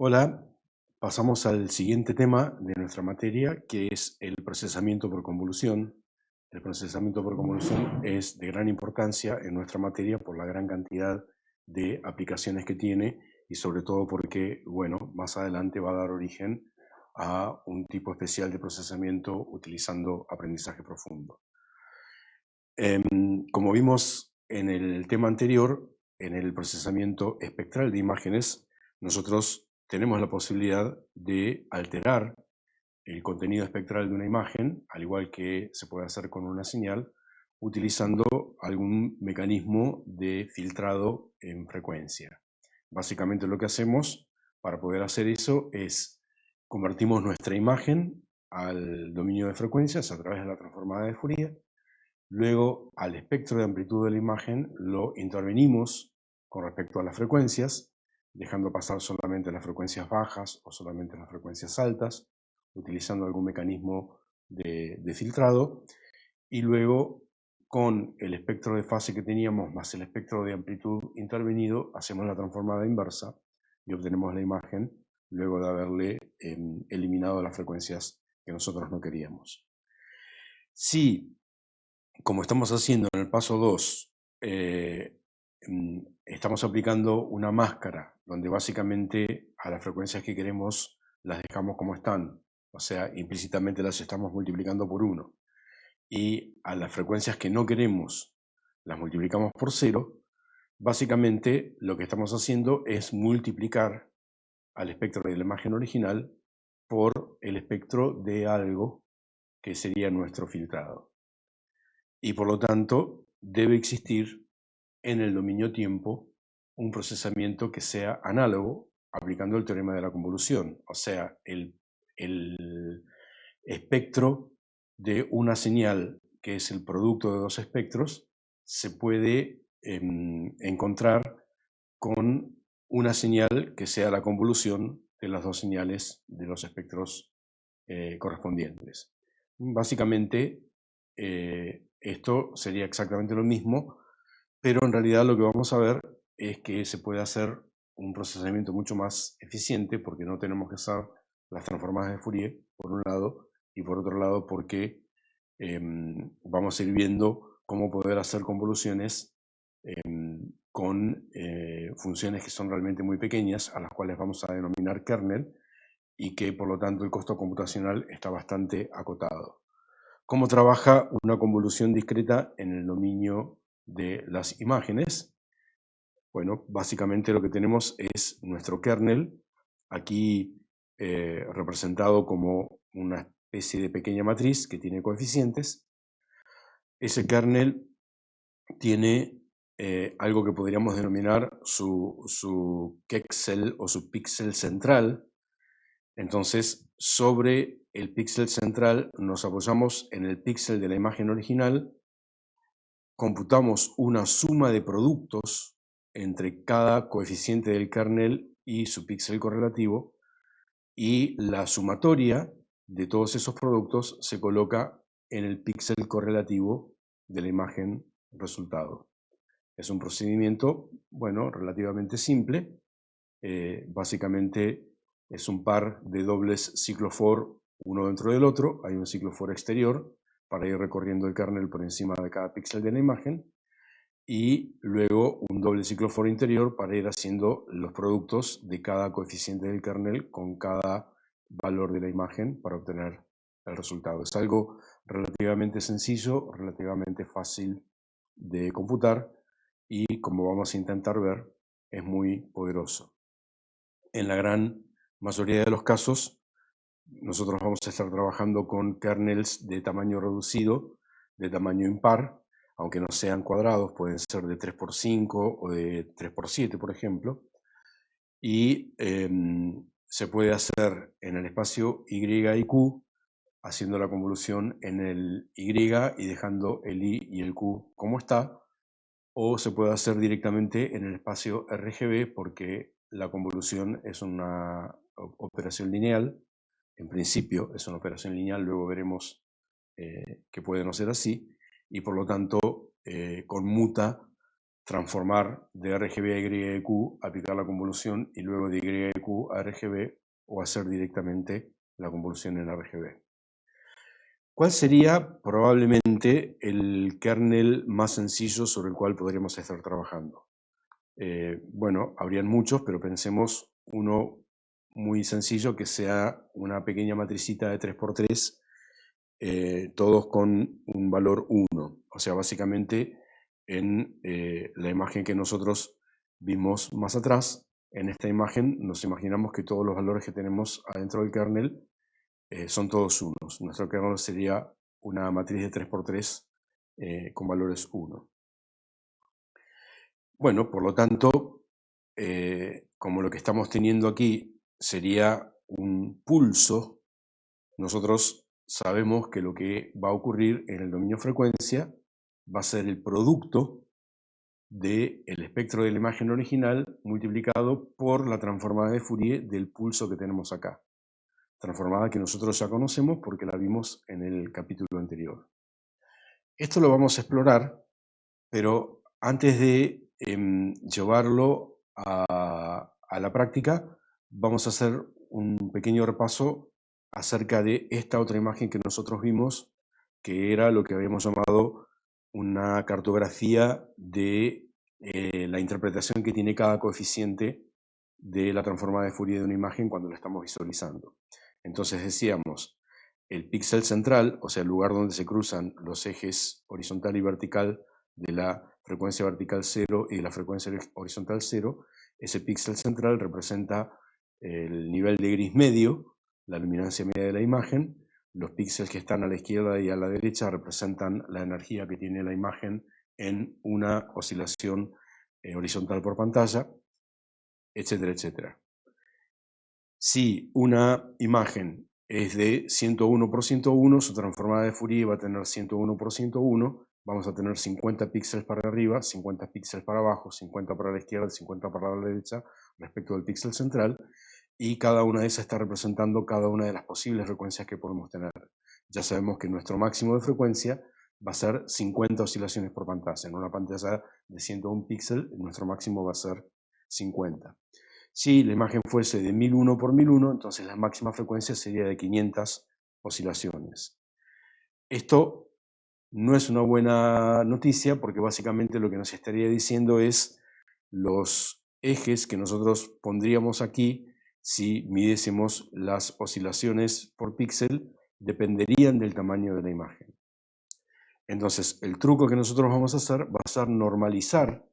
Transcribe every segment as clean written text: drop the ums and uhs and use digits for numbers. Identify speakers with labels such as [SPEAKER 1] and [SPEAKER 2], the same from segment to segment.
[SPEAKER 1] Hola, pasamos al siguiente tema de nuestra materia, que es el procesamiento por convolución. El procesamiento por convolución es de gran importancia en nuestra materia por la gran cantidad de aplicaciones que tiene y sobre todo porque, bueno, más adelante va a dar origen a un tipo especial de procesamiento utilizando aprendizaje profundo. Como vimos en el tema anterior, en el procesamiento espectral de imágenes, nosotros tenemos la posibilidad de alterar el contenido espectral de una imagen, al igual que se puede hacer con una señal, utilizando algún mecanismo de filtrado en frecuencia. Básicamente lo que hacemos para poder hacer eso es convertimos nuestra imagen al dominio de frecuencias a través de la transformada de Fourier. Luego, al espectro de amplitud de la imagen lo intervenimos con respecto a las frecuencias, dejando pasar solamente las frecuencias bajas o solamente las frecuencias altas, utilizando algún mecanismo de filtrado. Y luego, con el espectro de fase que teníamos más el espectro de amplitud intervenido, hacemos la transformada inversa y obtenemos la imagen luego de haberle eliminado las frecuencias que nosotros no queríamos. Si, como estamos haciendo en el paso 2, estamos aplicando una máscara donde básicamente a las frecuencias que queremos las dejamos como están, o sea, implícitamente las estamos multiplicando por 1, y a las frecuencias que no queremos las multiplicamos por 0, básicamente lo que estamos haciendo es multiplicar al espectro de la imagen original por el espectro de algo que sería nuestro filtrado. Y por lo tanto, debe existir en el dominio tiempo un procesamiento que sea análogo aplicando el teorema de la convolución. O sea, el espectro de una señal que es el producto de dos espectros se puede encontrar con una señal que sea la convolución de las dos señales de los espectros correspondientes. Básicamente, esto sería exactamente lo mismo, pero en realidad lo que vamos a ver es que se puede hacer un procesamiento mucho más eficiente porque no tenemos que hacer las transformadas de Fourier, por un lado, y por otro lado porque vamos a ir viendo cómo poder hacer convoluciones con funciones que son realmente muy pequeñas, a las cuales vamos a denominar kernel, y que por lo tanto el costo computacional está bastante acotado. ¿Cómo trabaja una convolución discreta en el dominio de las imágenes? Bueno, básicamente lo que tenemos es nuestro kernel, aquí representado como una especie de pequeña matriz que tiene coeficientes. Ese kernel tiene algo que podríamos denominar su kexel o su píxel central. Entonces, sobre el píxel central nos apoyamos en el píxel de la imagen original, computamos una suma de productos entre cada coeficiente del kernel y su píxel correlativo, y la sumatoria de todos esos productos se coloca en el píxel correlativo de la imagen resultado. Es un procedimiento, bueno, relativamente simple. Básicamente es un par de dobles ciclo for uno dentro del otro. Hay un ciclo for exterior para ir recorriendo el kernel por encima de cada píxel de la imagen, y luego un doble ciclo for interior para ir haciendo los productos de cada coeficiente del kernel con cada valor de la imagen para obtener el resultado. Es algo relativamente sencillo, relativamente fácil de computar y, como vamos a intentar ver, es muy poderoso. En la gran mayoría de los casos, nosotros vamos a estar trabajando con kernels de tamaño reducido, de tamaño impar, aunque no sean cuadrados, pueden ser de 3×5 o de 3×7, por ejemplo, y se puede hacer en el espacio Y y Q, haciendo la convolución en el Y y dejando el I y el Q como está, o se puede hacer directamente en el espacio RGB porque la convolución es una operación lineal. En principio es una operación lineal, luego veremos que puede no ser así, y por lo tanto conmuta transformar de RGB a YQ, aplicar la convolución y luego de YQ a RGB o hacer directamente la convolución en RGB. ¿Cuál sería probablemente el kernel más sencillo sobre el cual podríamos estar trabajando? Bueno, habrían muchos, pero pensemos uno muy sencillo que sea una pequeña matricita de 3×3, todos con un valor 1. O sea, básicamente en la imagen que nosotros vimos más atrás, en esta imagen nos imaginamos que todos los valores que tenemos adentro del kernel son todos unos. Nuestro kernel sería una matriz de 3×3 con valores 1. Bueno, por lo tanto, como lo que estamos teniendo aquí sería un pulso, nosotros sabemos que lo que va a ocurrir en el dominio frecuencia va a ser el producto del espectro de la imagen original multiplicado por la transformada de Fourier del pulso que tenemos acá. Transformada que nosotros ya conocemos porque la vimos en el capítulo anterior. Esto lo vamos a explorar, pero antes de llevarlo a la práctica, vamos a hacer un pequeño repaso acerca de esta otra imagen que nosotros vimos, que era lo que habíamos llamado una cartografía de la interpretación que tiene cada coeficiente de la transformada de Fourier de una imagen cuando la estamos visualizando. Entonces decíamos, el píxel central, o sea, el lugar donde se cruzan los ejes horizontal y vertical de la frecuencia vertical 0 y de la frecuencia horizontal 0, ese píxel central representa el nivel de gris medio, la luminancia media de la imagen. Los píxeles que están a la izquierda y a la derecha representan la energía que tiene la imagen en una oscilación horizontal por pantalla, etcétera, etcétera. Si una imagen es de 101×101, su transformada de Fourier va a tener 101×101, vamos a tener 50 píxeles para arriba, 50 píxeles para abajo, 50 para la izquierda, 50 para la derecha respecto del píxel central, y cada una de esas está representando cada una de las posibles frecuencias que podemos tener. Ya sabemos que nuestro máximo de frecuencia va a ser 50 oscilaciones por pantalla. En una pantalla de 101 píxeles, nuestro máximo va a ser 50. Si la imagen fuese de 1001×1001, entonces la máxima frecuencia sería de 500 oscilaciones. Esto no es una buena noticia porque básicamente lo que nos estaría diciendo es los ejes que nosotros pondríamos aquí si midiésemos las oscilaciones por píxel dependerían del tamaño de la imagen. Entonces, el truco que nosotros vamos a hacer va a ser normalizar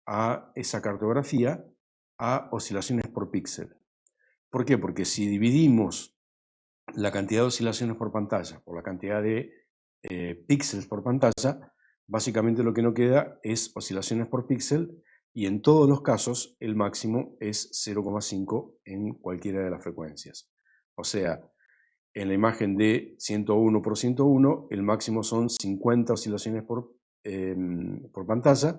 [SPEAKER 1] a esa cartografía a oscilaciones por píxel. ¿Por qué? Porque si dividimos la cantidad de oscilaciones por pantalla por la cantidad de píxeles por pantalla, básicamente lo que nos queda es oscilaciones por píxel y en todos los casos el máximo es 0,5 en cualquiera de las frecuencias. O sea, en la imagen de 101×101 el máximo son 50 oscilaciones por pantalla,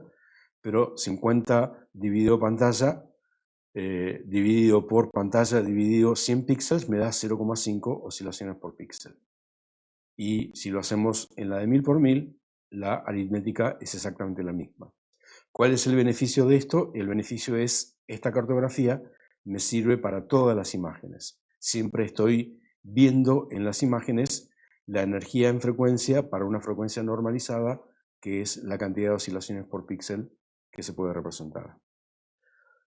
[SPEAKER 1] pero 50 dividido pantalla dividido por pantalla dividido 100 píxeles me da 0,5 oscilaciones por píxel. Y si lo hacemos en la de 1000×1000, la aritmética es exactamente la misma. ¿Cuál es el beneficio de esto? El beneficio es, esta cartografía me sirve para todas las imágenes. Siempre estoy viendo en las imágenes la energía en frecuencia para una frecuencia normalizada, que es la cantidad de oscilaciones por píxel que se puede representar.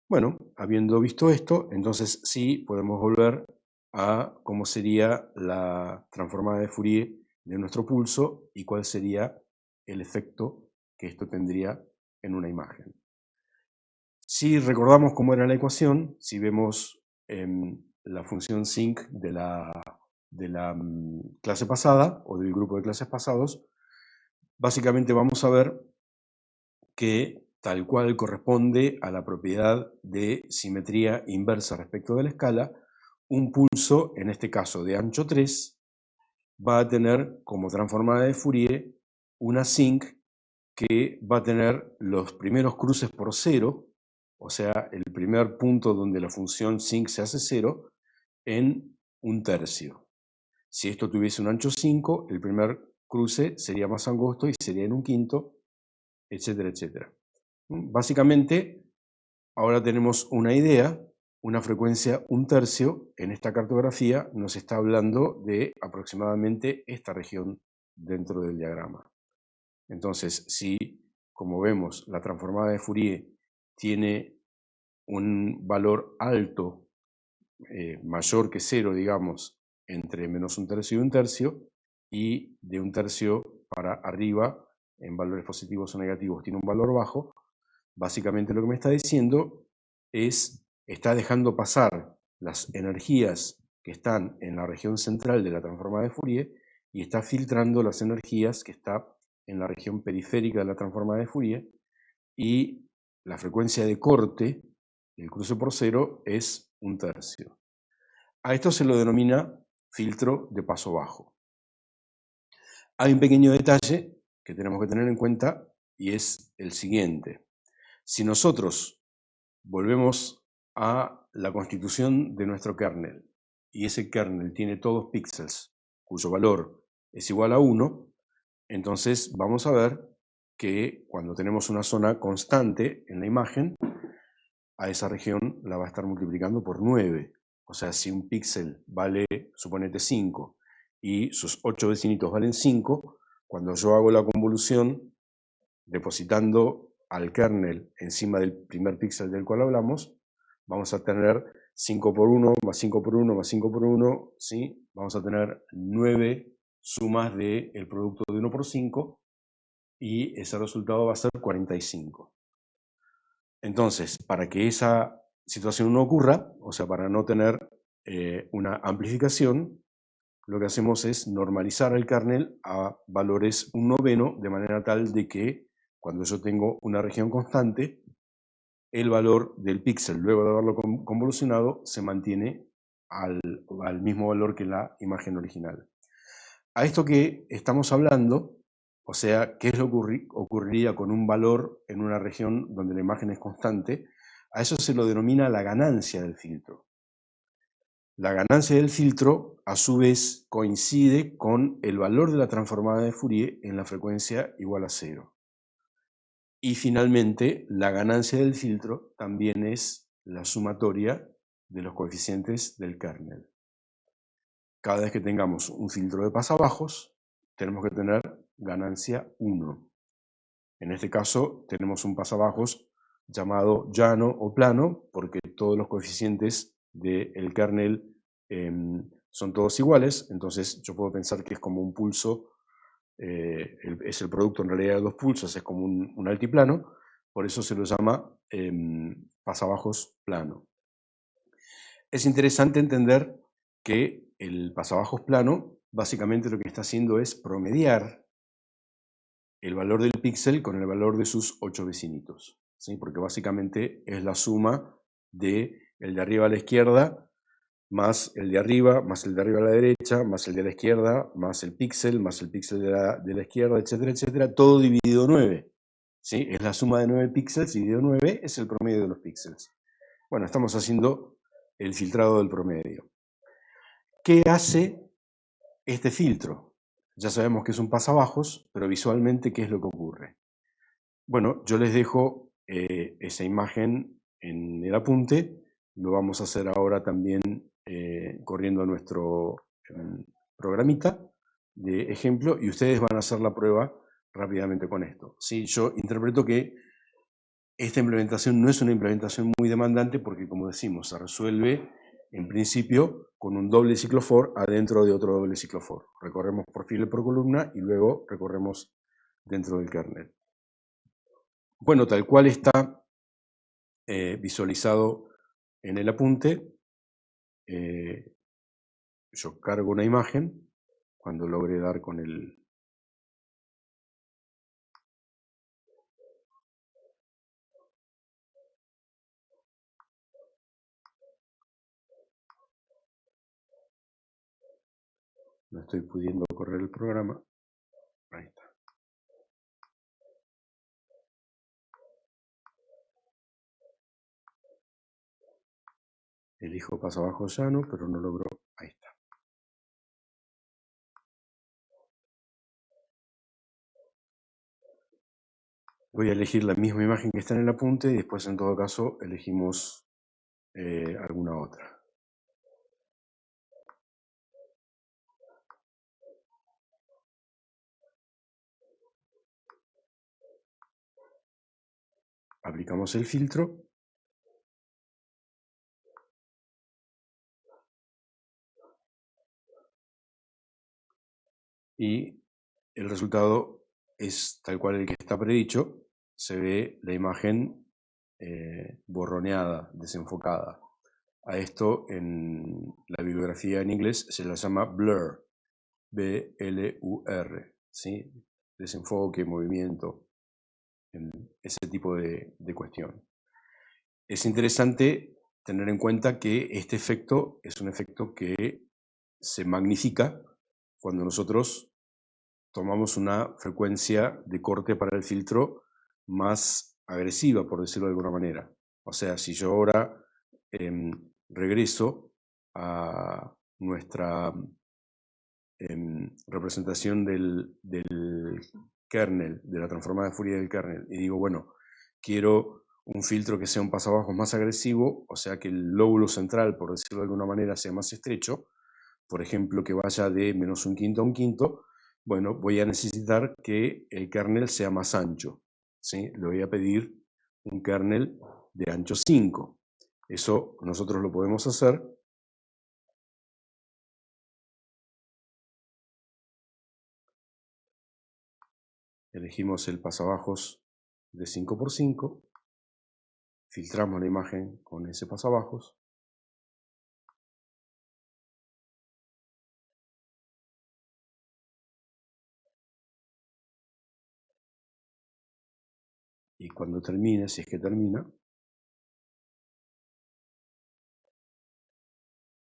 [SPEAKER 1] Bueno, habiendo visto esto, entonces sí podemos volver a cómo sería la transformada de Fourier de nuestro pulso y cuál sería el efecto que esto tendría en una imagen. Si recordamos cómo era la ecuación, si vemos la función sinc de la clase pasada o del grupo de clases pasados, básicamente vamos a ver que tal cual corresponde a la propiedad de simetría inversa respecto de la escala, un pulso, en este caso de ancho 3, va a tener como transformada de Fourier una sinc que va a tener los primeros cruces por 0, o sea, el primer punto donde la función sinc se hace 0, en 1/3. Si esto tuviese un ancho 5, el primer cruce sería más angosto y sería en 1/5, etcétera, etcétera. Básicamente, ahora tenemos una idea, una frecuencia 1/3 en esta cartografía nos está hablando de aproximadamente esta región dentro del diagrama. Entonces, si, como vemos, la transformada de Fourier tiene un valor alto, mayor que 0, digamos, entre -1/3 y 1/3, y de 1/3 para arriba, en valores positivos o negativos, tiene un valor bajo, básicamente lo que me está diciendo es, está dejando pasar las energías que están en la región central de la transformada de Fourier y está filtrando las energías que están en la región periférica de la transformada de Fourier, y la frecuencia de corte, el cruce por cero, es 1/3. A esto se lo denomina filtro de paso bajo. Hay un pequeño detalle que tenemos que tener en cuenta y es el siguiente. Si nosotros volvemos a la constitución de nuestro kernel y ese kernel tiene todos píxeles cuyo valor es igual a 1, entonces vamos a ver que cuando tenemos una zona constante en la imagen, a esa región la va a estar multiplicando por 9. O sea, si un píxel vale, suponete 5, y sus 8 vecinitos valen 5, cuando yo hago la convolución, depositando al kernel encima del primer píxel del cual hablamos, vamos a tener 5 por 1, más 5 por 1, más 5 por 1, ¿sí? Vamos a tener 9 sumas del producto de 1 por 5, y ese resultado va a ser 45. Entonces, para que esa situación no ocurra, o sea, para no tener una amplificación, lo que hacemos es normalizar el kernel a valores 1/9, de manera tal de que cuando yo tengo una región constante, el valor del píxel, luego de haberlo convolucionado, se mantiene al mismo valor que la imagen original. A esto que estamos hablando, o sea, qué es lo que ocurriría con un valor en una región donde la imagen es constante, a eso se lo denomina la ganancia del filtro. La ganancia del filtro, a su vez, coincide con el valor de la transformada de Fourier en la frecuencia igual a 0. Y finalmente, la ganancia del filtro también es la sumatoria de los coeficientes del kernel. Cada vez que tengamos un filtro de pasabajos, tenemos que tener ganancia 1. En este caso, tenemos un pasabajos llamado llano o plano, porque todos los coeficientes del kernel son todos iguales. Entonces yo puedo pensar que es como un pulso, es el producto en realidad de dos pulsos, es como un altiplano, por eso se lo llama pasabajos plano. Es interesante entender que el pasabajos plano básicamente lo que está haciendo es promediar el valor del píxel con el valor de sus 8 vecinitos, ¿sí? Porque básicamente es la suma de el de arriba a la izquierda, más el de arriba, más el de arriba a la derecha, más el de la izquierda, más el píxel de la izquierda, etcétera, etcétera, todo dividido 9. ¿Sí? Es la suma de 9 píxeles dividido 9, es el promedio de los píxeles. Bueno, estamos haciendo el filtrado del promedio. ¿Qué hace este filtro? Ya sabemos que es un pasabajos, pero visualmente, ¿qué es lo que ocurre? Bueno, yo les dejo esa imagen en el apunte. Lo vamos a hacer ahora también corriendo a nuestro programita de ejemplo, y ustedes van a hacer la prueba rápidamente con esto. ¿Sí? Yo interpreto que esta implementación no es una implementación muy demandante porque, como decimos, se resuelve en principio con un doble ciclo for adentro de otro doble ciclo for. Recorremos por fila y por columna y luego recorremos dentro del kernel. Bueno, tal cual está visualizado en el apunte, yo cargo una imagen cuando logre dar con el... No estoy pudiendo correr el programa. Ahí está. Elijo pasabajo llano, pero no logro. Ahí está. Voy a elegir la misma imagen que está en el apunte y después en todo caso elegimos alguna otra. Aplicamos el filtro. Y el resultado es tal cual el que está predicho. Se ve la imagen borroneada, desenfocada. A esto en la bibliografía en inglés se la llama blur, B-L-U-R, ¿sí? Desenfoque, movimiento, ese tipo de cuestión. Es interesante tener en cuenta que este efecto es un efecto que se magnifica cuando nosotros tomamos una frecuencia de corte para el filtro más agresiva, por decirlo de alguna manera. O sea, si yo ahora regreso a nuestra representación del kernel, de la transformada de Fourier del kernel, y digo, bueno, quiero un filtro que sea un pasabajos más agresivo, o sea que el lóbulo central, por decirlo de alguna manera, sea más estrecho, por ejemplo, que vaya de menos un quinto a un quinto, bueno, voy a necesitar que el kernel sea más ancho, ¿sí? Le voy a pedir un kernel de ancho 5. Eso nosotros lo podemos hacer. Elegimos el pasabajos de 5 por 5, filtramos la imagen con ese pasabajos, y cuando termine, si es que termina,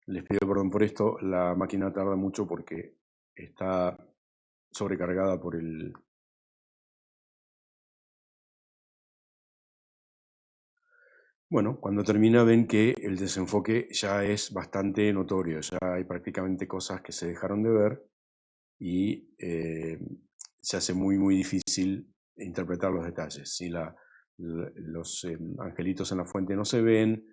[SPEAKER 1] les pido perdón por esto, la máquina tarda mucho porque está sobrecargada por el... Bueno, cuando termina ven que el desenfoque ya es bastante notorio, ya hay prácticamente cosas que se dejaron de ver y se hace muy difícil interpretar los detalles. Si los angelitos en la fuente no se ven,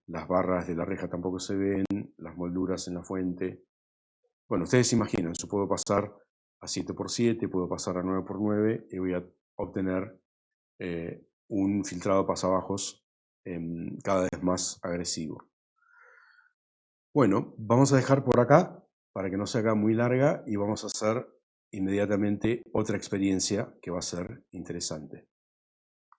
[SPEAKER 1] las barras de la reja tampoco se ven, las molduras en la fuente. Bueno, ustedes se imaginan, yo puedo pasar a 7×7, puedo pasar a 9×9 y voy a obtener un filtrado pasabajos cada vez más agresivo. Bueno, vamos a dejar por acá para que no se haga muy larga y vamos a hacer inmediatamente otra experiencia que va a ser interesante.